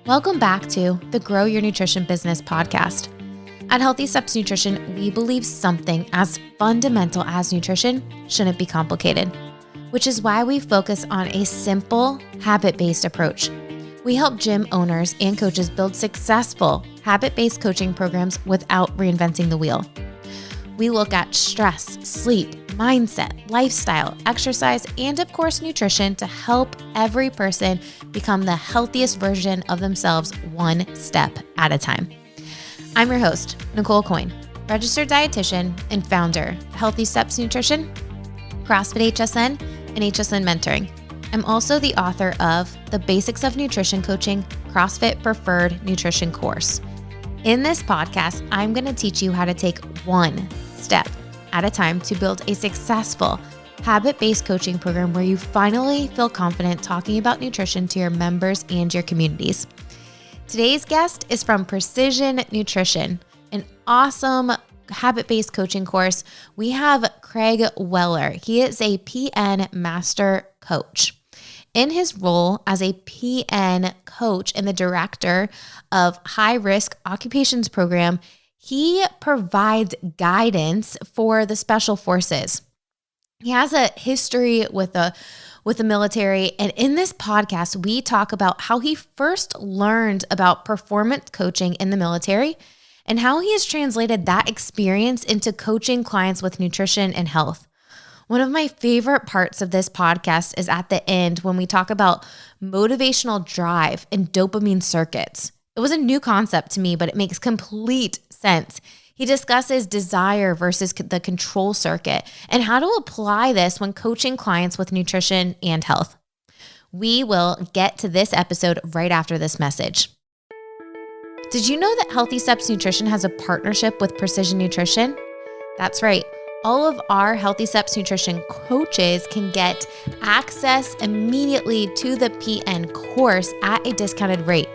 Welcome back to the Grow Your Nutrition Business podcast. At Healthy Steps Nutrition, we believe something as fundamental as nutrition shouldn't be complicated, which is why we focus on a simple, habit-based approach. We help gym owners and coaches build successful, habit-based coaching programs without reinventing the wheel. We look at stress, sleep, mindset, lifestyle, exercise, and of course, nutrition to help every person become the healthiest version of themselves one step at a time. I'm your host, Nicole Coyne, registered dietitian and founder of Healthy Steps Nutrition, CrossFit HSN, and HSN Mentoring. I'm also the author of the Basics of Nutrition Coaching CrossFit Preferred Nutrition course. In this podcast, I'm going to teach you how to take one step at a time to build a successful habit-based coaching program where you finally feel confident talking about nutrition to your members and your communities. Today's guest is from Precision Nutrition, an awesome habit-based coaching course. We have Craig Weller. He is a PN Master Coach. In his role as a PN coach and the director of High Risk Occupations Program, he provides guidance for the Special Forces. He has a history with the military, and in this podcast, we talk about how he first learned about performance coaching in the military and how he has translated that experience into coaching clients with nutrition and health. One of my favorite parts of this podcast is at the end when we talk about motivational drive and dopamine circuits. It was a new concept to me, but it makes complete sense. He discusses desire versus the control circuit and how to apply this when coaching clients with nutrition and health. We will get to this episode right after this message. Did you know that Healthy Steps Nutrition has a partnership with Precision Nutrition? That's right. All of our Healthy Steps Nutrition coaches can get access immediately to the PN course at a discounted rate.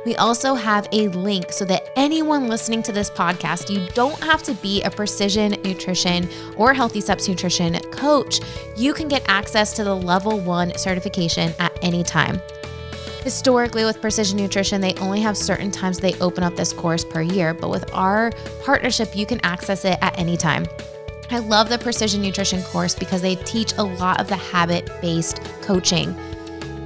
We also have a link so that anyone listening to this podcast, you don't have to be a Precision Nutrition or Healthy Steps Nutrition coach. You can get access to the level 1 certification at any time. Historically, with Precision Nutrition, they only have certain times they open up this course per year, but with our partnership, you can access it at any time. I love the Precision Nutrition course because they teach a lot of the habit-based coaching,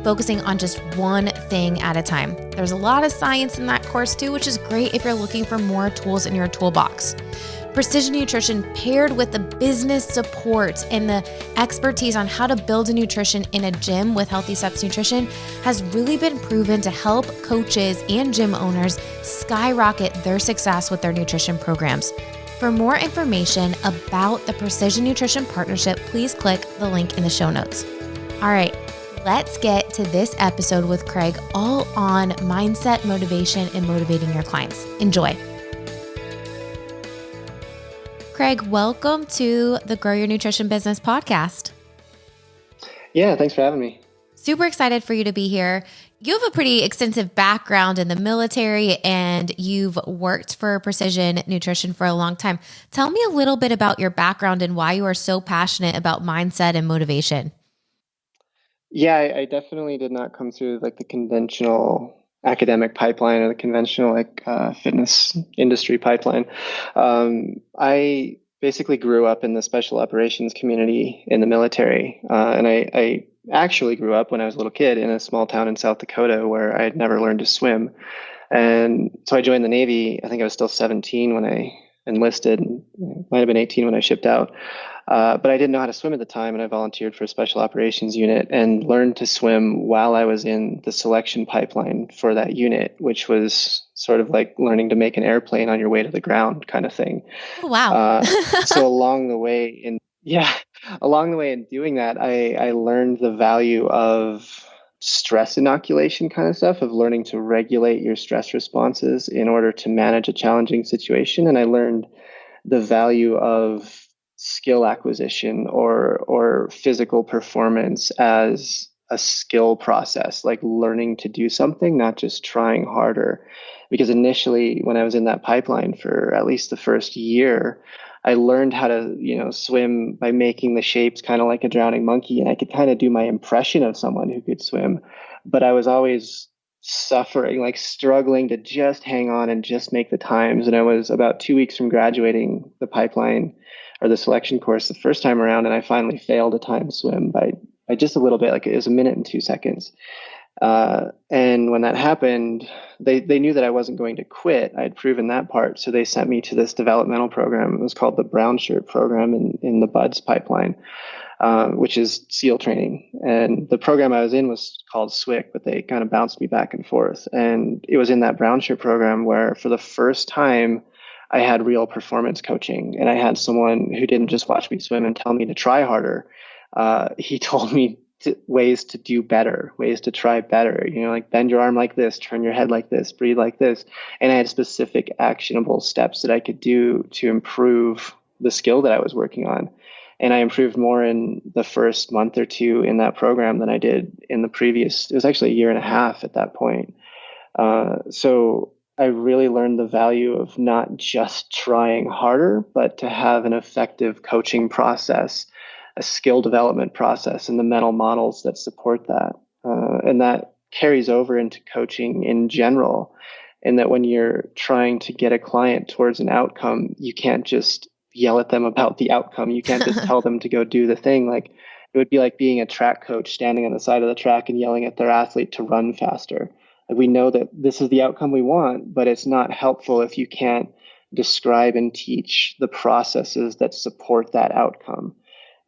focusing on just one thing at a time. There's a lot of science in that course too, which is great if you're looking for more tools in your toolbox. Precision Nutrition paired with the business support and the expertise on how to build a nutrition in a gym with Healthy Steps Nutrition has really been proven to help coaches and gym owners skyrocket their success with their nutrition programs. For more information about the Precision Nutrition Partnership, please click the link in the show notes. All right, let's get to this episode with Craig, all on mindset, motivation, and motivating your clients. Enjoy. Craig, welcome to the Grow Your Nutrition Business podcast. Yeah, thanks for having me. Super excited for you to be here. You have a pretty extensive background in the military and you've worked for Precision Nutrition for a long time. Tell me a little bit about your background and why you are so passionate about mindset and motivation. Yeah, I definitely did not come through like the conventional academic pipeline or the conventional fitness industry pipeline. I basically grew up in the special operations community in the military, and I actually grew up when I was a little kid in a small town in South Dakota where I had never learned to swim. And so I joined the Navy. I think I was still 17 when I enlisted. Might have been 18 when I shipped out. But I didn't know how to swim at the time, and I volunteered for a special operations unit and learned to swim while I was in the selection pipeline for that unit, which was sort of like learning to make an airplane on your way to the ground kind of thing. Oh, wow. So along the way in doing that, I learned the value of stress inoculation kind of stuff, of learning to regulate your stress responses in order to manage a challenging situation. And I learned the value of skill acquisition or physical performance as a skill process, like learning to do something, not just trying harder. Because initially, when I was in that pipeline for at least the first year, I learned how to, swim by making the shapes kind of like a drowning monkey. And I could kind of do my impression of someone who could swim, but I was always suffering, like struggling to just hang on and just make the times. And I was about 2 weeks from graduating the pipeline or the selection course the first time around, and I finally failed a time swim by just a little bit, like it was a minute and 2 seconds. And when that happened, they knew that I wasn't going to quit. I had proven that part. So they sent me to this developmental program. It was called the Brown Shirt program in the BUDS pipeline, which is SEAL training. And the program I was in was called SWIC, but they kind of bounced me back and forth. And it was in that Brown Shirt program where for the first time, I had real performance coaching, and I had someone who didn't just watch me swim and tell me to try harder. He told me ways to do better, ways to try better, like bend your arm like this, turn your head like this, breathe like this. And I had specific actionable steps that I could do to improve the skill that I was working on. And I improved more in the first month or two in that program than I did in the previous. It was actually a year and a half at that point. So I really learned the value of not just trying harder, but to have an effective coaching process, a skill development process, and the mental models that support that. And that carries over into coaching in general. And that when you're trying to get a client towards an outcome, you can't just yell at them about the outcome. You can't just tell them to go do the thing. Like it would be like being a track coach standing on the side of the track and yelling at their athlete to run faster. Like we know that this is the outcome we want, but it's not helpful if you can't describe and teach the processes that support that outcome.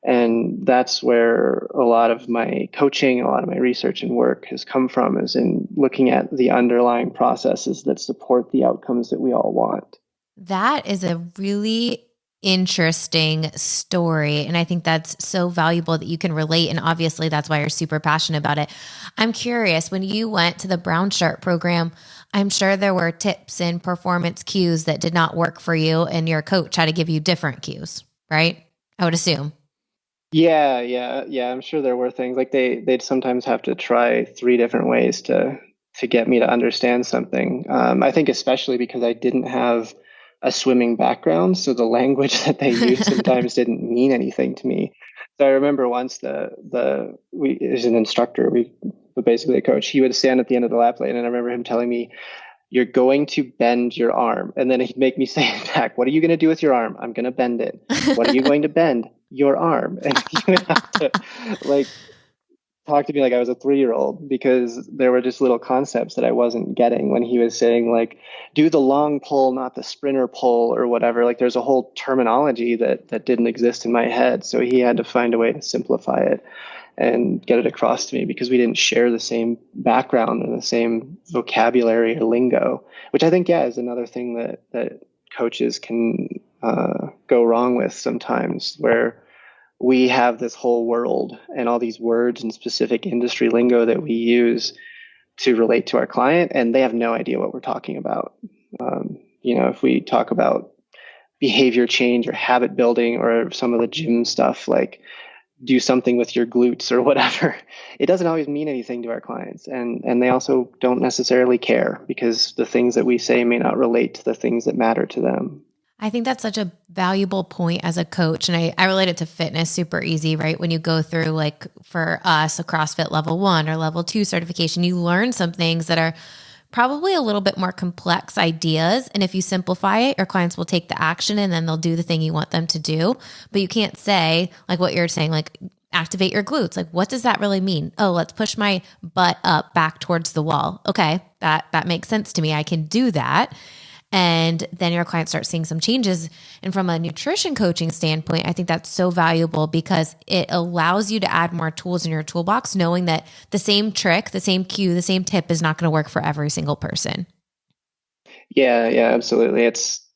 And that's where a lot of my coaching, a lot of my research and work has come from, is in looking at the underlying processes that support the outcomes that we all want. That is a really interesting story. And I think that's so valuable that you can relate. And obviously, that's why you're super passionate about it. I'm curious, when you went to the Brown Shirt program, I'm sure there were tips and performance cues that did not work for you, and your coach had to give you different cues, right? I would assume. Yeah. I'm sure there were things like they'd sometimes have to try three different ways to get me to understand something. I think especially because I didn't have a swimming background, so the language that they used sometimes didn't mean anything to me. So I remember once we as an instructor, but basically a coach, he would stand at the end of the lap lane, and I remember him telling me, "You're going to bend your arm," and then he'd make me say it back. "What are you going to do with your arm?" "I'm going to bend it." "What are you going to bend?" "Your arm." And he would have to like talk to me like I was a 3-year-old, because there were just little concepts that I wasn't getting when he was saying like, "Do the long pull, not the sprinter pull," or whatever. Like there's a whole terminology that didn't exist in my head. So he had to find a way to simplify it and get it across to me, because we didn't share the same background and the same vocabulary or lingo, which I think, yeah, is another thing that coaches can go wrong with sometimes, where we have this whole world and all these words and specific industry lingo that we use to relate to our client, and they have no idea what we're talking about. If we talk about behavior change or habit building or some of the gym stuff, like do something with your glutes or whatever, it doesn't always mean anything to our clients. And they also don't necessarily care, because the things that we say may not relate to the things that matter to them. I think that's such a valuable point as a coach. And I relate it to fitness super easy, right? When you go through, like for us, a CrossFit level 1 or level 2 certification, you learn some things that are probably a little bit more complex ideas. And if you simplify it, your clients will take the action and then they'll do the thing you want them to do. But you can't say, like what you're saying, like activate your glutes. Like, what does that really mean? Oh, let's push my butt up back towards the wall. Okay, that makes sense to me. I can do that. And then your clients start seeing some changes. And from a nutrition coaching standpoint, I think that's so valuable, because it allows you to add more tools in your toolbox, knowing that the same trick, the same cue, the same tip is not going to work for every single person. Yeah, absolutely.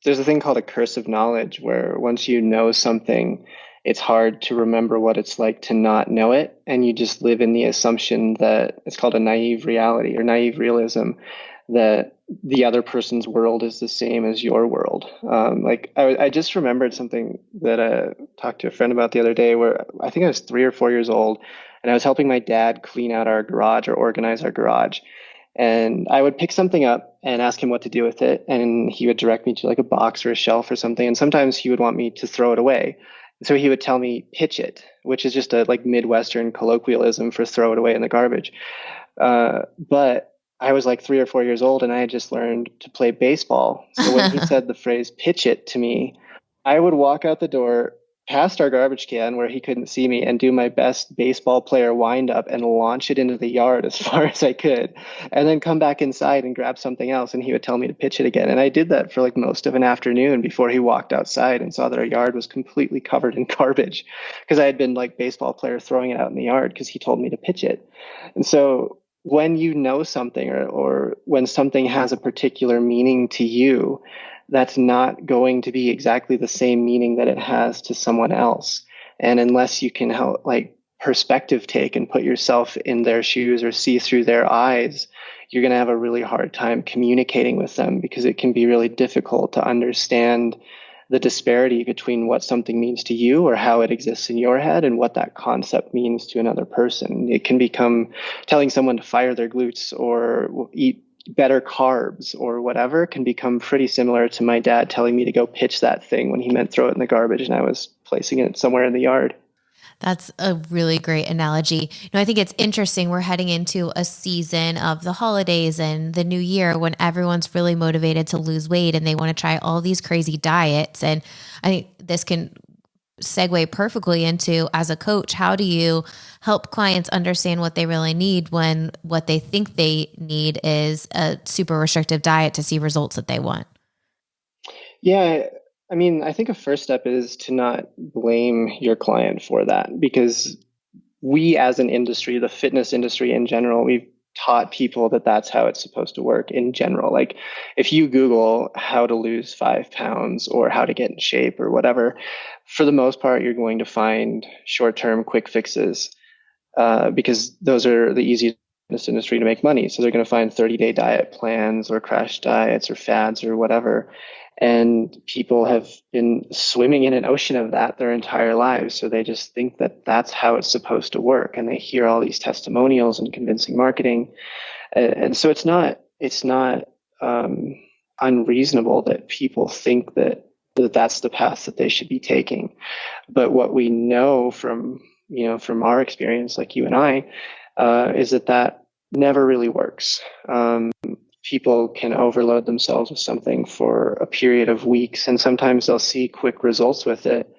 There's a thing called a curse of knowledge, where once you know something, it's hard to remember what it's like to not know it. And you just live in the assumption that it's called a naive reality or naive realism, that the other person's world is the same as your world. Like I just remembered something that I talked to a friend about the other day, where I think I was 3 or 4 years old, and I was helping my dad clean out our garage or organize our garage. And I would pick something up and ask him what to do with it. And he would direct me to like a box or a shelf or something. And sometimes he would want me to throw it away. And so he would tell me, pitch it, which is just a like Midwestern colloquialism for throw it away in the garbage. But I was like 3 or 4 years old and I had just learned to play baseball. So when he said the phrase pitch it to me, I would walk out the door past our garbage can where he couldn't see me and do my best baseball player wind up and launch it into the yard as far as I could. And then come back inside and grab something else. And he would tell me to pitch it again. And I did that for like most of an afternoon before he walked outside and saw that our yard was completely covered in garbage because I had been like baseball player throwing it out in the yard because he told me to pitch it. And so when you know something or when something has a particular meaning to you, that's not going to be exactly the same meaning that it has to someone else. And unless you can help, like, perspective take and put yourself in their shoes or see through their eyes, you're going to have a really hard time communicating with them because it can be really difficult to understand the disparity between what something means to you or how it exists in your head and what that concept means to another person. It can become telling someone to fire their glutes or eat better carbs or whatever can become pretty similar to my dad telling me to go pitch that thing when he meant throw it in the garbage and I was placing it somewhere in the yard. That's a really great analogy. I think it's interesting. We're heading into a season of the holidays and the new year when everyone's really motivated to lose weight and they want to try all these crazy diets. And I think this can segue perfectly into, as a coach, how do you help clients understand what they really need when what they think they need is a super restrictive diet to see results that they want? Yeah, I mean, I think a first step is to not blame your client for that because we as an industry, the fitness industry in general, we've taught people that that's how it's supposed to work in general. Like if you Google how to lose 5 pounds or how to get in shape or whatever, for the most part, you're going to find short-term quick fixes because those are the easiest in this industry to make money. So they're going to find 30-day diet plans or crash diets or fads or whatever. And people have been swimming in an ocean of that their entire lives. So they just think that that's how it's supposed to work. And they hear all these testimonials and convincing marketing. And so it's not unreasonable that people think that that's the path that they should be taking. But what we know from our experience, like you and I, is that never really works. People can overload themselves with something for a period of weeks, and sometimes they'll see quick results with it.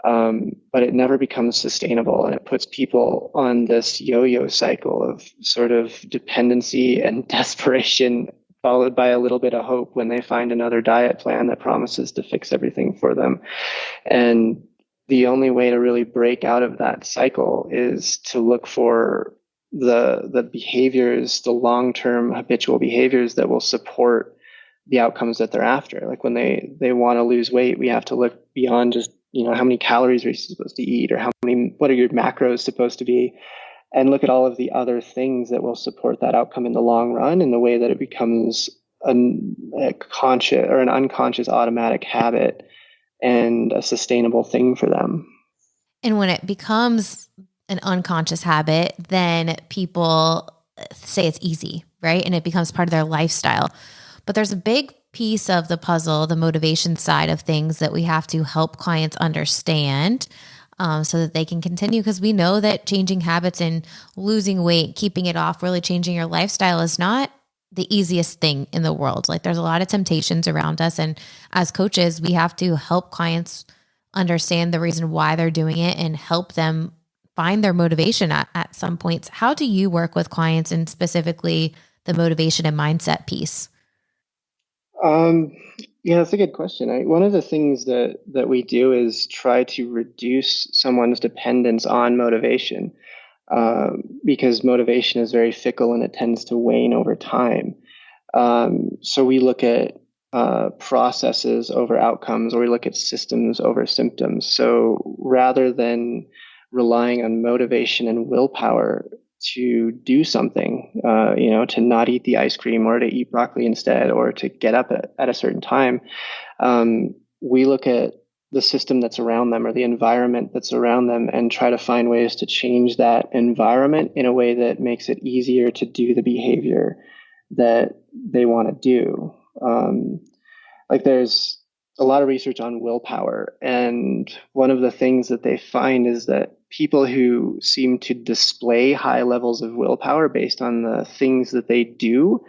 But it never becomes sustainable, and it puts people on this yo-yo cycle of sort of dependency and desperation, followed by a little bit of hope when they find another diet plan that promises to fix everything for them. And the only way to really break out of that cycle is to look for the behaviors, the long-term habitual behaviors that will support the outcomes that they're after. Like when they want to lose weight, we have to look beyond just, how many calories are you supposed to eat or what are your macros supposed to be, and look at all of the other things that will support that outcome in the long run in the way that it becomes a conscious or an unconscious automatic habit and a sustainable thing for them. And when it becomes an unconscious habit, then people say it's easy, right? And it becomes part of their lifestyle. But there's a big piece of the puzzle, the motivation side of things, that we have to help clients understand so that they can continue. Because we know that changing habits and losing weight, keeping it off, really changing your lifestyle is not the easiest thing in the world. Like there's a lot of temptations around us. And as coaches, we have to help clients understand the reason why they're doing it and help them find their motivation at some points. How do you work with clients, and specifically the motivation and mindset piece? Um, yeah, that's a good question. One of the things that we do is try to reduce someone's dependence on motivation, because motivation is very fickle and it tends to wane over time. So we look at processes over outcomes, or we look at systems over symptoms. So rather than relying on motivation and willpower to do something, to not eat the ice cream or to eat broccoli instead, or to get up at a certain time, we look at the system that's around them or the environment that's around them and try to find ways to change that environment in a way that makes it easier to do the behavior that they want to do. Like there's a lot of research on willpower, and one of the things that they find is that people who seem to display high levels of willpower based on the things that they do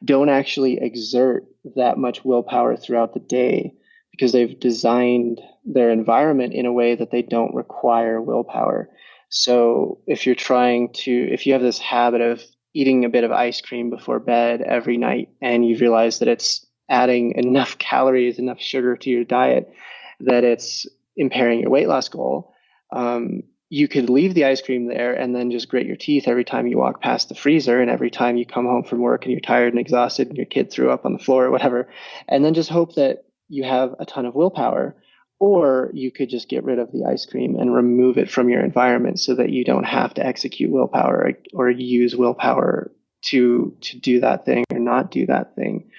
don't actually exert that much willpower throughout the day because they've designed their environment in a way that they don't require willpower. So if if you have this habit of eating a bit of ice cream before bed every night and you realize that it's adding enough calories, enough sugar to your diet, that it's impairing your weight loss goal, you could leave the ice cream there and then just grit your teeth every time you walk past the freezer and every time you come home from work and you're tired and exhausted and your kid threw up on the floor or whatever, and then just hope that you have a ton of willpower. Or you could just get rid of the ice cream and remove it from your environment so that you don't have to execute willpower or use willpower to do that thing or not do that thing.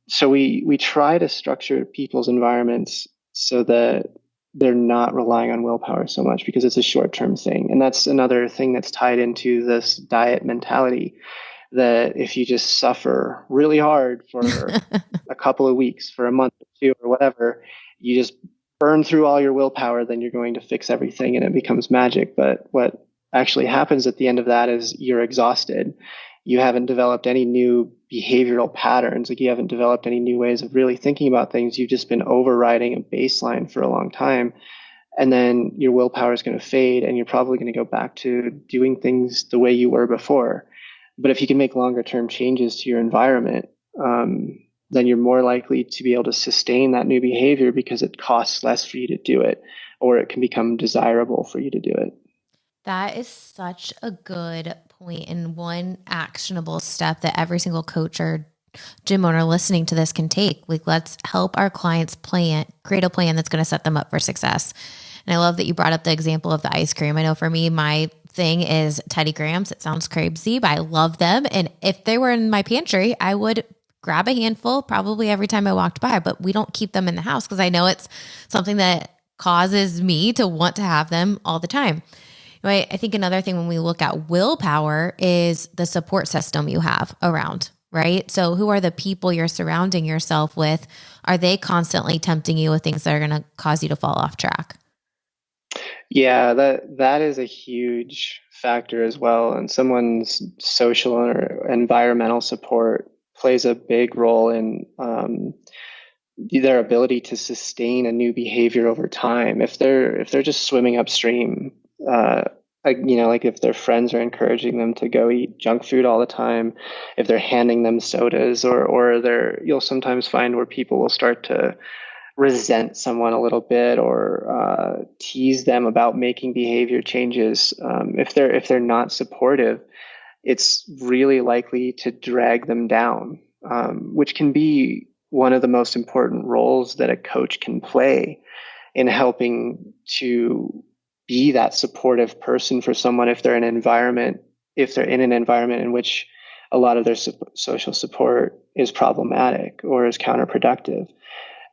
So we try to structure people's environments so that they're not relying on willpower so much because it's a short-term thing. And that's another thing that's tied into this diet mentality, that if you just suffer really hard for a couple of weeks, for a month or two or whatever, you just burn through all your willpower, then you're going to fix everything and it becomes magic. But what actually happens at the end of that is you're exhausted. You haven't developed any new behavioral patterns. Like, you haven't developed any new ways of really thinking about things. You've just been overriding a baseline for a long time. And then your willpower is going to fade and you're probably going to go back to doing things the way you were before. But if you can make longer term changes to your environment, then you're more likely to be able to sustain that new behavior because it costs less for you to do it, or it can become desirable for you to do it. That is such a good point and one actionable step that every single coach or gym owner listening to this can take. Like, let's help our clients create a plan that's going to set them up for success. And I love that you brought up the example of the ice cream. I know for me, my thing is Teddy Grahams. It sounds crazy, but I love them. And if they were in my pantry, I would grab a handful probably every time I walked by, but we don't keep them in the house because I know it's something that causes me to want to have them all the time. Right? I think another thing when we look at willpower is the support system you have around, right? So who are the people you're surrounding yourself with? Are they constantly tempting you with things that are going to cause you to fall off track? Yeah, that is a huge factor as well. And someone's social or environmental support plays a big role in their ability to sustain a new behavior over time. If they're just swimming upstream, like if their friends are encouraging them to go eat junk food all the time, if they're handing them sodas, you'll sometimes find where people will start to resent someone a little bit or tease them about making behavior changes. If they're not supportive, it's really likely to drag them down, which can be one of the most important roles that a coach can play in helping to be that supportive person for someone if they're in an environment in which a lot of their social support is problematic or is counterproductive.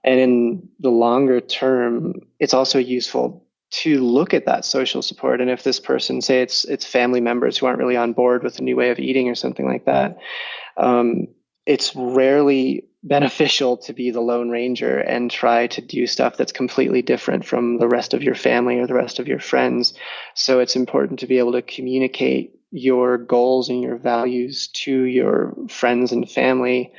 And in the longer term, it's also useful to look at that social support. And if this person, say it's family members who aren't really on board with a new way of eating or something like that, it's rarely beneficial to be the Lone Ranger and try to do stuff that's completely different from the rest of your family or the rest of your friends. So it's important to be able to communicate your goals and your values to your friends and family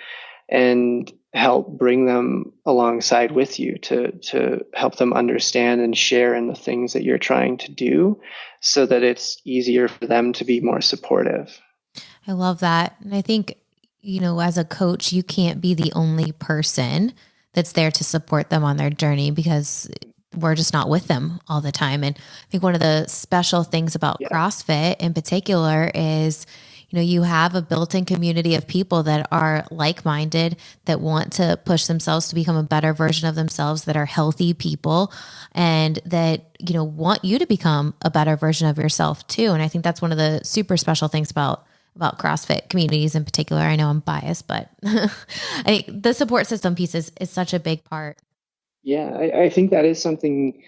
and help bring them alongside with you to help them understand and share in the things that you're trying to do so that it's easier for them to be more supportive. I love that. And I think, as a coach, you can't be the only person that's there to support them on their journey because we're just not with them all the time. And I think one of the special things about CrossFit in particular is, you have a built-in community of people that are like-minded, that want to push themselves to become a better version of themselves, that are healthy people, and that, want you to become a better version of yourself too. And I think that's one of the super special things about CrossFit communities in particular. I know I'm biased, but I think the support system piece is such a big part. Yeah, I think that is something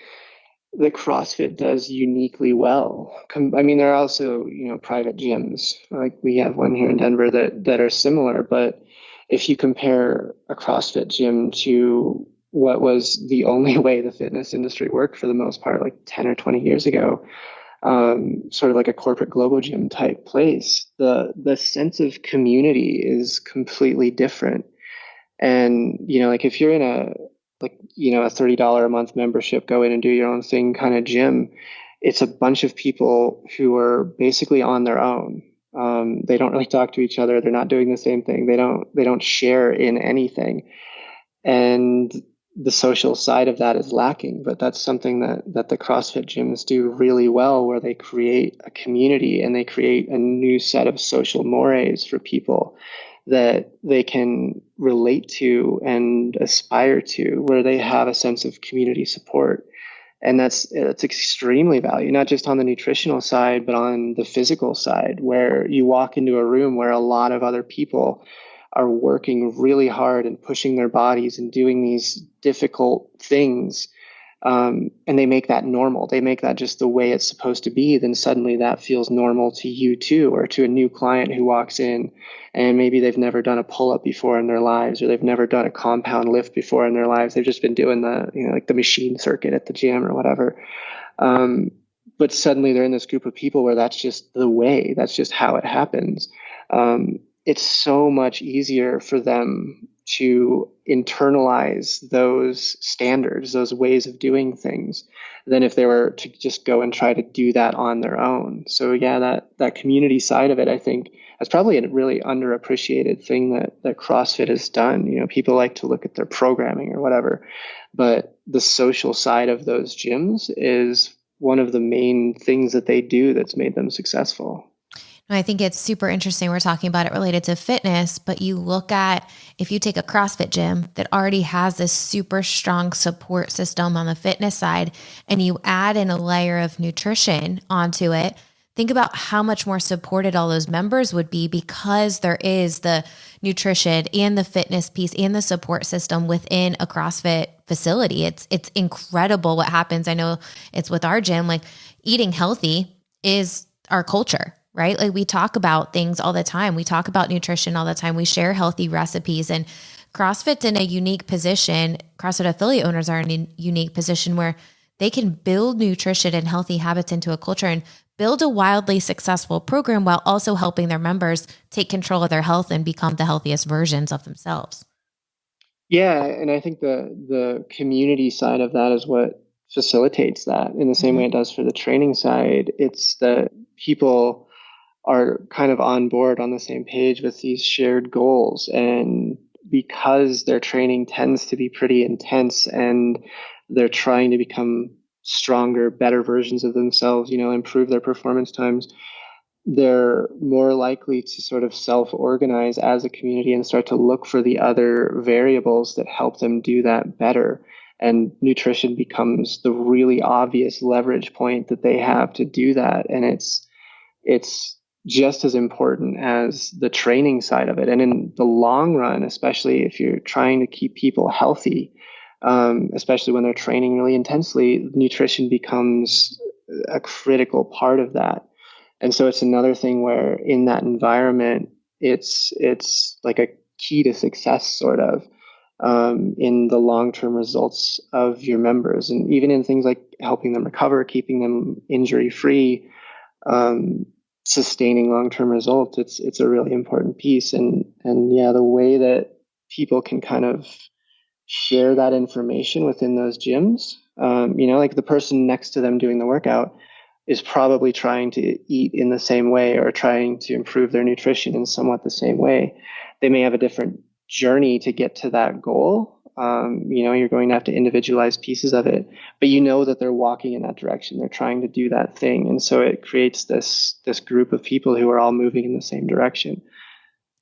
that CrossFit does uniquely well. I mean, there are also, private gyms. Like we have one here in Denver that are similar, but if you compare a CrossFit gym to what was the only way the fitness industry worked for the most part, like 10 or 20 years ago, sort of like a corporate globo gym type place, the sense of community is completely different. And, like if you're in a $30 a month membership, go in and do your own thing kind of gym, it's a bunch of people who are basically on their own. They don't really talk to each other. They're not doing the same thing. They don't share in anything. And the social side of that is lacking, but that's something that the CrossFit gyms do really well, where they create a community and they create a new set of social mores for people that they can relate to and aspire to, where they have a sense of community support. And that's extremely valuable, not just on the nutritional side, but on the physical side, where you walk into a room where a lot of other people are working really hard and pushing their bodies and doing these difficult things. And they make that normal. They make that just the way it's supposed to be. Then suddenly that feels normal to you too, or to a new client who walks in and maybe they've never done a pull-up before in their lives, or they've never done a compound lift before in their lives. They've just been doing like the machine circuit at the gym or whatever. But suddenly they're in this group of people where that's just the way, that's just how it happens. It's so much easier for them to internalize those standards, those ways of doing things, than if they were to just go and try to do that on their own. So yeah, that community side of it, I think, that's probably a really underappreciated thing that CrossFit has done. People like to look at their programming or whatever, but the social side of those gyms is one of the main things that they do that's made them successful. I think it's super interesting. We're talking about it related to fitness, but you look at, if you take a CrossFit gym that already has this super strong support system on the fitness side, and you add in a layer of nutrition onto it, think about how much more supported all those members would be, because there is the nutrition and the fitness piece and the support system within a CrossFit facility. It's incredible what happens. I know it's with our gym, like eating healthy is our culture, right? Like we talk about things all the time. We talk about nutrition all the time. We share healthy recipes, and CrossFit's in a unique position. CrossFit affiliate owners are in a unique position where they can build nutrition and healthy habits into a culture and build a wildly successful program while also helping their members take control of their health and become the healthiest versions of themselves. Yeah, and I think the community side of that is what facilitates that in the same way it does for the training side. It's that people are kind of on board on the same page with these shared goals. And because their training tends to be pretty intense and they're trying to become stronger, better versions of themselves, improve their performance times, they're more likely to sort of self-organize as a community and start to look for the other variables that help them do that better. And nutrition becomes the really obvious leverage point that they have to do that. And it's just as important as the training side of it. And in the long run, especially if you're trying to keep people healthy, especially when they're training really intensely, nutrition becomes a critical part of that. And so it's another thing where in that environment, it's like a key to success, sort of, in the long-term results of your members. And even in things like helping them recover, keeping them injury-free, sustaining long-term results, it's a really important piece. And yeah, the way that people can kind of share that information within those gyms, like the person next to them doing the workout is probably trying to eat in the same way or trying to improve their nutrition in somewhat the same way. They may have a different journey to get to that goal. You're going to have to individualize pieces of it, but that they're walking in that direction. They're trying to do that thing. And so it creates this group of people who are all moving in the same direction.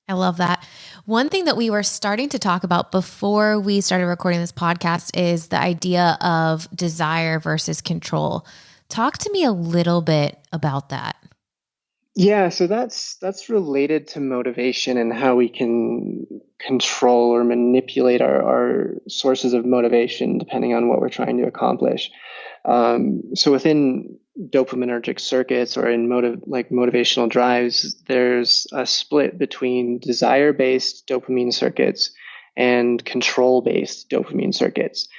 I love that. One thing that we were starting to talk about before we started recording this podcast is the idea of desire versus control. Talk to me a little bit about that. Yeah, so that's related to motivation and how we can control or manipulate our sources of motivation depending on what we're trying to accomplish. So within dopaminergic circuits or in motivational drives, there's a split between desire-based dopamine circuits and control-based dopamine circuits.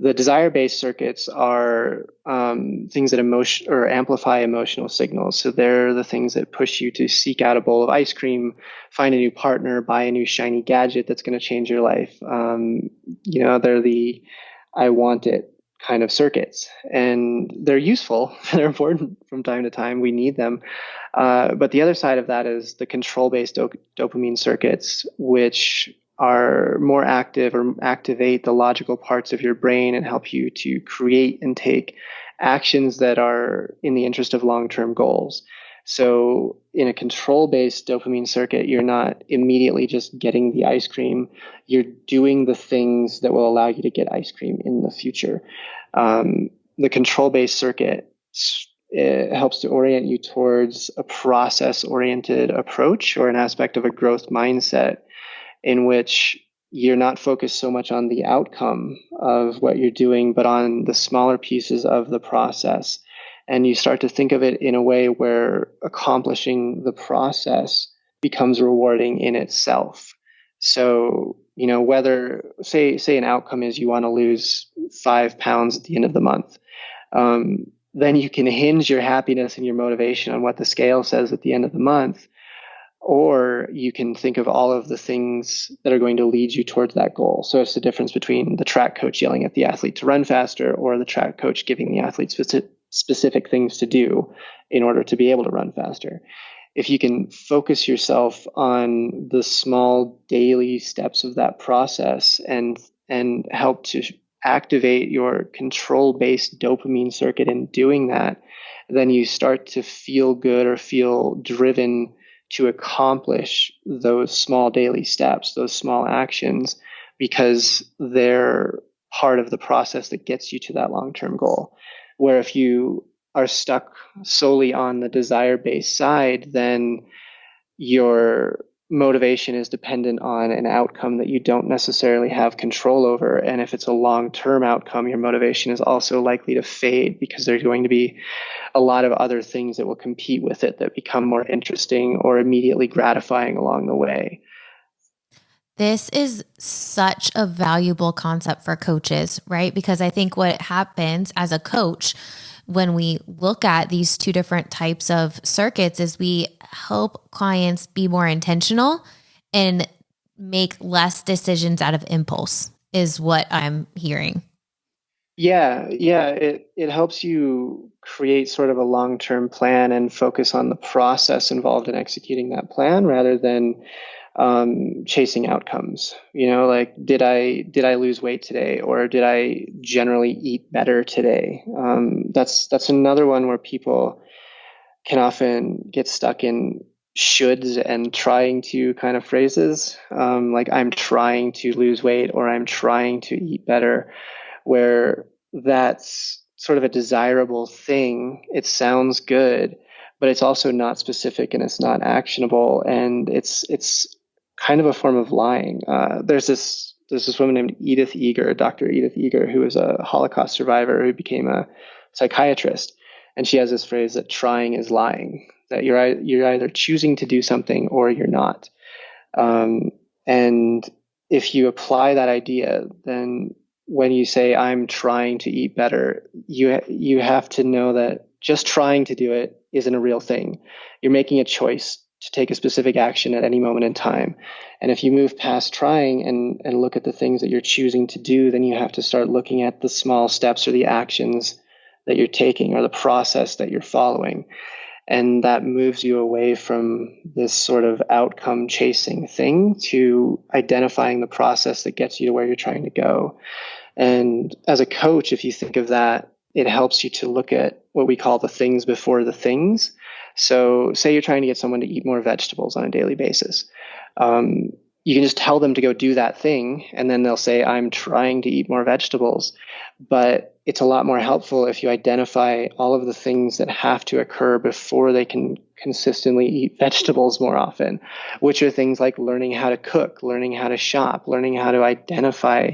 The desire-based circuits are things that emotion or amplify emotional signals. So they're the things that push you to seek out a bowl of ice cream, find a new partner, buy a new shiny gadget that's going to change your life. They're the "I want it" kind of circuits, and they're useful. They're important from time to time. We need them. But the other side of that is the control-based dopamine circuits, which are more active or activate the logical parts of your brain and help you to create and take actions that are in the interest of long-term goals. So in a control-based dopamine circuit, you're not immediately just getting the ice cream. You're doing the things that will allow you to get ice cream in the future. The control-based circuit, it helps to orient you towards a process-oriented approach or an aspect of a growth mindset in which you're not focused so much on the outcome of what you're doing, but on the smaller pieces of the process. And you start to think of it in a way where accomplishing the process becomes rewarding in itself. So, whether say an outcome is you want to lose 5 pounds at the end of the month, then you can hinge your happiness and your motivation on what the scale says at the end of the month. Or you can think of all of the things that are going to lead you towards that goal. So it's the difference between the track coach yelling at the athlete to run faster or the track coach giving the athlete specific things to do in order to be able to run faster. If you can focus yourself on the small daily steps of that process and help to activate your control-based dopamine circuit in doing that, then you start to feel good or feel driven to accomplish those small daily steps, those small actions, because they're part of the process that gets you to that long-term goal. Where if you are stuck solely on the desire-based side, then your motivation is dependent on an outcome that you don't necessarily have control over. And if it's a long-term outcome, your motivation is also likely to fade because there's going to be a lot of other things that will compete with it that become more interesting or immediately gratifying along the way. This is such a valuable concept for coaches, right? Because I think what happens as a coach when we look at these two different types of circuits is we help clients be more intentional and make less decisions out of impulse, is what I'm hearing. Yeah, it helps you create sort of a long-term plan and focus on the process involved in executing that plan rather than chasing outcomes. Like did I lose weight today, or did I generally eat better today? That's another one where people can often get stuck in shoulds and trying to kind of phrases, like I'm trying to lose weight or I'm trying to eat better, where that's sort of a desirable thing. It sounds good, but it's also not specific and it's not actionable, and it's kind of a form of lying. There's this woman named Dr. Edith Eger, who was a Holocaust survivor who became a psychiatrist, and she has this phrase that trying is lying. That you're either choosing to do something or you're not. And if you apply that idea, then when you say I'm trying to eat better, you have to know that just trying to do it isn't a real thing. You're making a choice to take a specific action at any moment in time. And if you move past trying and look at the things that you're choosing to do, then you have to start looking at the small steps or the actions that you're taking or the process that you're following. And that moves you away from this sort of outcome chasing thing to identifying the process that gets you to where you're trying to go. And as a coach, if you think of that, it helps you to look at what we call the things before the things. So say you're trying to get someone to eat more vegetables on a daily basis. You can just tell them to go do that thing, and then they'll say, I'm trying to eat more vegetables. But it's a lot more helpful if you identify all of the things that have to occur before they can consistently eat vegetables more often, which are things like learning how to cook, learning how to shop, learning how to identify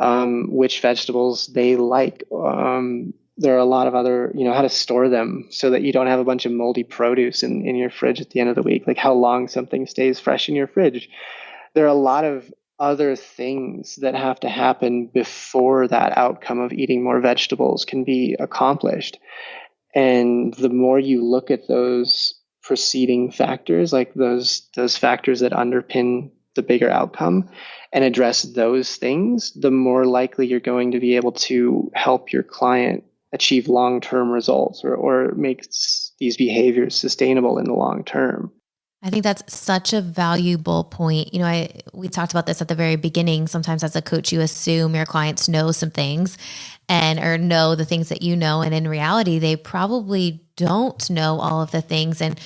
which vegetables they like. There are a lot of other, how to store them so that you don't have a bunch of moldy produce in your fridge at the end of the week, like how long something stays fresh in your fridge. There are a lot of other things that have to happen before that outcome of eating more vegetables can be accomplished. And the more you look at those preceding factors, like those factors that underpin the bigger outcome, and address those things, the more likely you're going to be able to help your client achieve long-term results, or make these behaviors sustainable in the long term. I think that's such a valuable point. We talked about this at the very beginning. Sometimes as a coach, you assume your clients know some things or know the things that you know. And in reality, they probably don't know all of the things. And,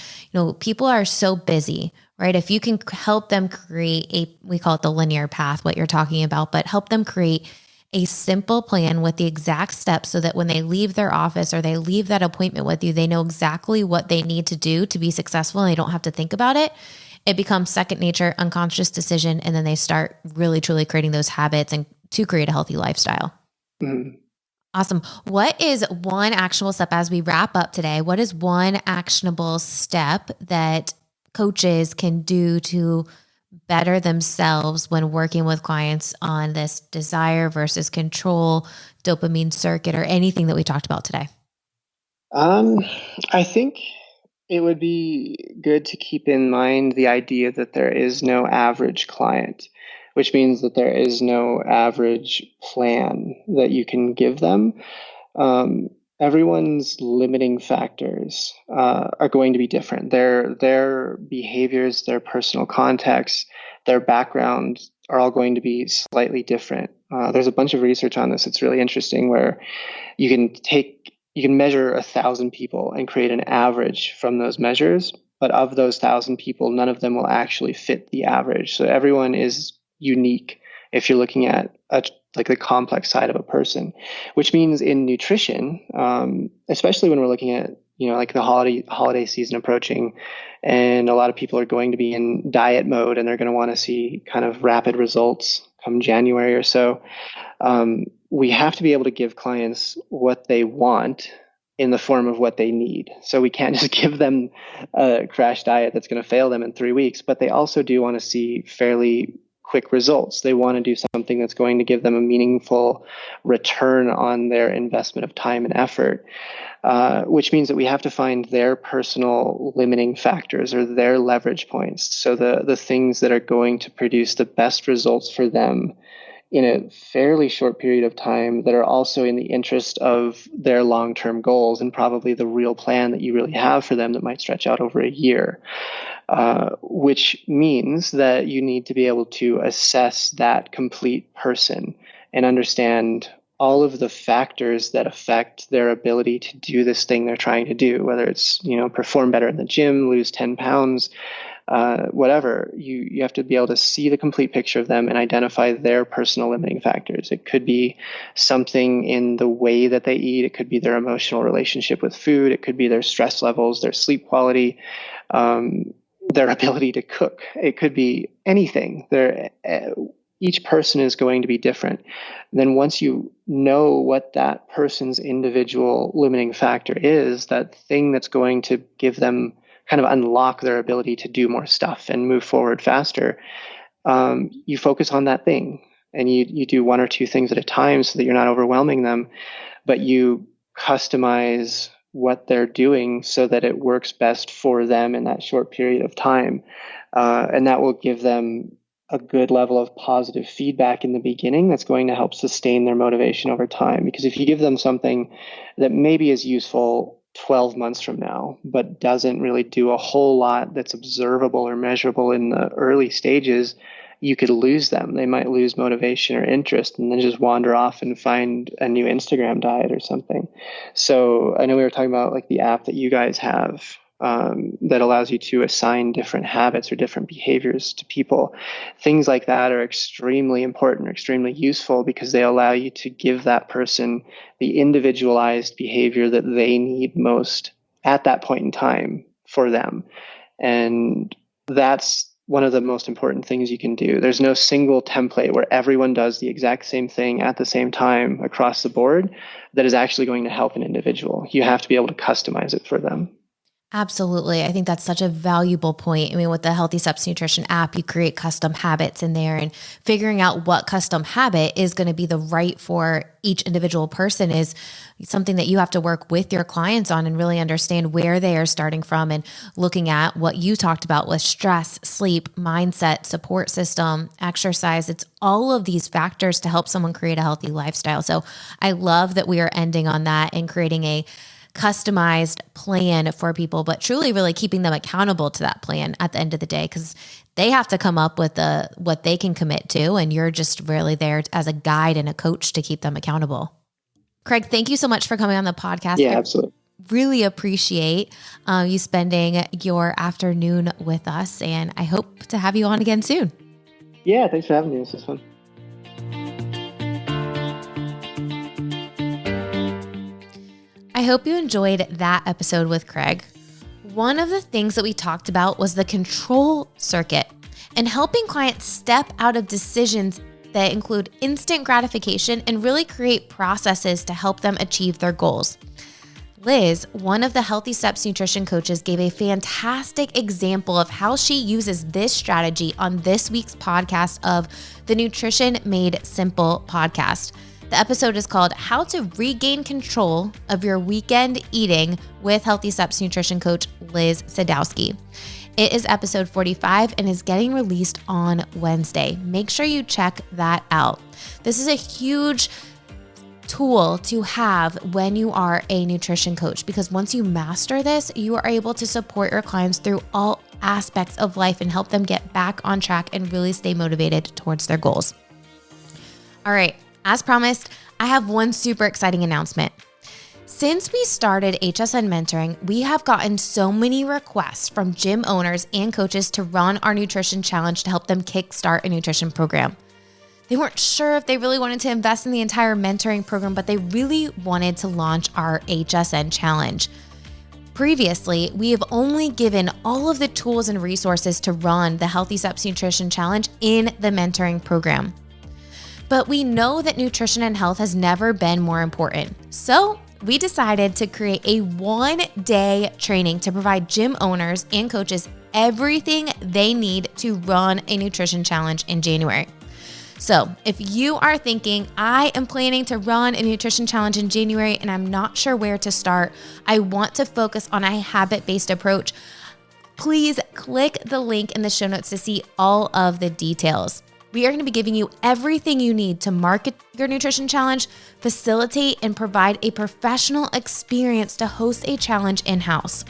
people are so busy, right? If you can help them create we call it the linear path, what you're talking about, but help them create a simple plan with the exact steps so that when they leave their office or they leave that appointment with you, they know exactly what they need to do to be successful and they don't have to think about it. It becomes second nature, unconscious decision. And then they start really, truly creating those habits and to create a healthy lifestyle. Mm. Awesome. What is one actionable step as we wrap up today? What is one actionable step that coaches can do to better themselves when working with clients on this desire versus control dopamine circuit or anything that we talked about today? I think it would be good to keep in mind the idea that there is no average client, which means that there is no average plan that you can give them. Everyone's limiting factors are going to be different. Their behaviors, their personal context, their background are all going to be slightly different. There's a bunch of research on this. It's really interesting where you can measure 1,000 people and create an average from those measures, but of those 1,000 people, none of them will actually fit the average. So everyone is unique if you're looking at like the complex side of a person, which means in nutrition, especially when we're looking at like the holiday season approaching, and a lot of people are going to be in diet mode and they're going to want to see kind of rapid results come January or so. We have to be able to give clients what they want in the form of what they need. So we can't just give them a crash diet that's going to fail them in 3 weeks, but they also do want to see fairly quick results. They want to do something that's going to give them a meaningful return on their investment of time and effort, which means that we have to find their personal limiting factors or their leverage points. So the things that are going to produce the best results for them in a fairly short period of time that are also in the interest of their long-term goals and probably the real plan that you really have for them that might stretch out over a year, which means that you need to be able to assess that complete person and understand all of the factors that affect their ability to do this thing they're trying to do, whether it's, perform better in the gym, lose 10 pounds, whatever. You have to be able to see the complete picture of them and identify their personal limiting factors. It could be something in the way that they eat. It could be their emotional relationship with food. It could be their stress levels, their sleep quality, their ability to cook. It could be anything. Each person is going to be different. And then once you know what that person's individual limiting factor is, that thing that's going to give them kind of unlock their ability to do more stuff and move forward faster, you focus on that thing and you do one or two things at a time so that you're not overwhelming them, but you customize what they're doing so that it works best for them in that short period of time. And that will give them a good level of positive feedback in the beginning that's going to help sustain their motivation over time. Because if you give them something that maybe is useful 12 months from now, but doesn't really do a whole lot that's observable or measurable in the early stages, you could lose them. They might lose motivation or interest and then just wander off and find a new Instagram diet or something. So I know we were talking about like the app that you guys have, that allows you to assign different habits or different behaviors to people. Things like that are extremely important, extremely useful, because they allow you to give that person the individualized behavior that they need most at that point in time for them. And that's one of the most important things you can do. There's no single template where everyone does the exact same thing at the same time across the board that is actually going to help an individual. You have to be able to customize it for them. Absolutely. I think that's such a valuable point. I mean, with the Healthy Steps Nutrition app, you create custom habits in there, and figuring out what custom habit is going to be the right for each individual person is something that you have to work with your clients on and really understand where they are starting from, and looking at what you talked about with stress, sleep, mindset, support system, exercise. It's all of these factors to help someone create a healthy lifestyle. So I love that we are ending on that and creating a customized plan for people, but truly really keeping them accountable to that plan at the end of the day, because they have to come up with what they can commit to, and you're just really there as a guide and a coach to keep them accountable. Craig, thank you so much for coming on the podcast. Yeah, absolutely. Really appreciate you spending your afternoon with us, and I hope to have you on again soon. Yeah, thanks for having me. This was fun. I hope you enjoyed that episode with Craig. One of the things that we talked about was the control circuit and helping clients step out of decisions that include instant gratification and really create processes to help them achieve their goals. Liz, one of the Healthy Steps nutrition coaches, gave a fantastic example of how she uses this strategy on this week's podcast of the Nutrition Made Simple podcast. The episode is called How to Regain Control of Your Weekend Eating with Healthy Steps nutrition coach Liz Sadowski. It is episode 45 and is getting released on Wednesday. Make sure you check that out. This is a huge tool to have when you are a nutrition coach, because once you master this, you are able to support your clients through all aspects of life and help them get back on track and really stay motivated towards their goals. All right. As promised, I have one super exciting announcement. Since we started HSN Mentoring, we have gotten so many requests from gym owners and coaches to run our nutrition challenge to help them kickstart a nutrition program. They weren't sure if they really wanted to invest in the entire mentoring program, but they really wanted to launch our HSN challenge. Previously, we have only given all of the tools and resources to run the Healthy Steps Nutrition Challenge in the mentoring program. But we know that nutrition and health has never been more important. So we decided to create a one-day training to provide gym owners and coaches everything they need to run a nutrition challenge in January. So if you are thinking, I am planning to run a nutrition challenge in January and I'm not sure where to start, I want to focus on a habit-based approach, please click the link in the show notes to see all of the details. We are going to be giving you everything you need to market your nutrition challenge, facilitate, and provide a professional experience to host a challenge in-house.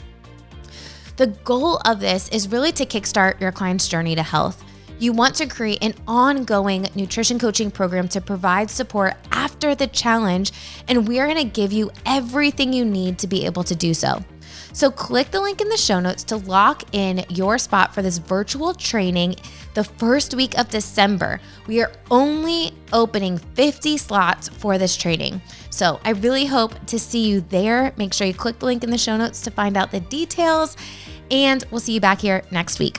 The goal of this is really to kickstart your client's journey to health. You want to create an ongoing nutrition coaching program to provide support after the challenge, and we are going to give you everything you need to be able to do so. So click the link in the show notes to lock in your spot for this virtual training the first week of December. We are only opening 50 slots for this training. So I really hope to see you there. Make sure you click the link in the show notes to find out the details, and we'll see you back here next week.